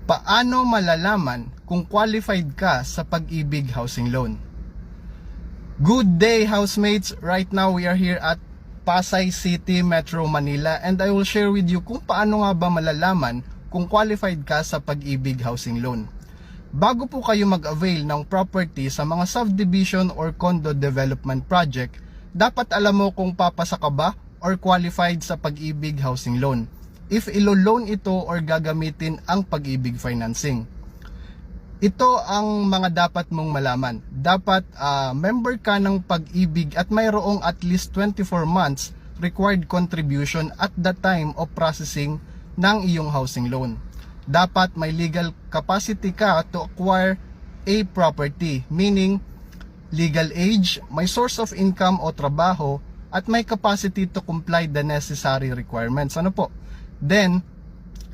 Paano malalaman kung qualified ka sa Pag-ibig Housing Loan? Good day, housemates! Right now we are here at Pasay City, Metro Manila, and I will share with you kung paano nga ba malalaman kung qualified ka sa Pag-ibig Housing Loan. Bago po kayo mag-avail ng property sa mga subdivision or condo development project, dapat alam mo kung papasa ka ba or qualified sa Pag-ibig Housing Loan, if ilo-loan ito or gagamitin ang Pag-ibig financing. Ito ang mga dapat mong malaman. Dapat member ka ng Pag-ibig at mayroong at least 24 months required contribution at the time of processing ng iyong housing loan. Dapat may legal capacity ka to acquire a property, meaning legal age, may source of income o trabaho, at may capacity to comply the necessary requirements. Ano po? Then,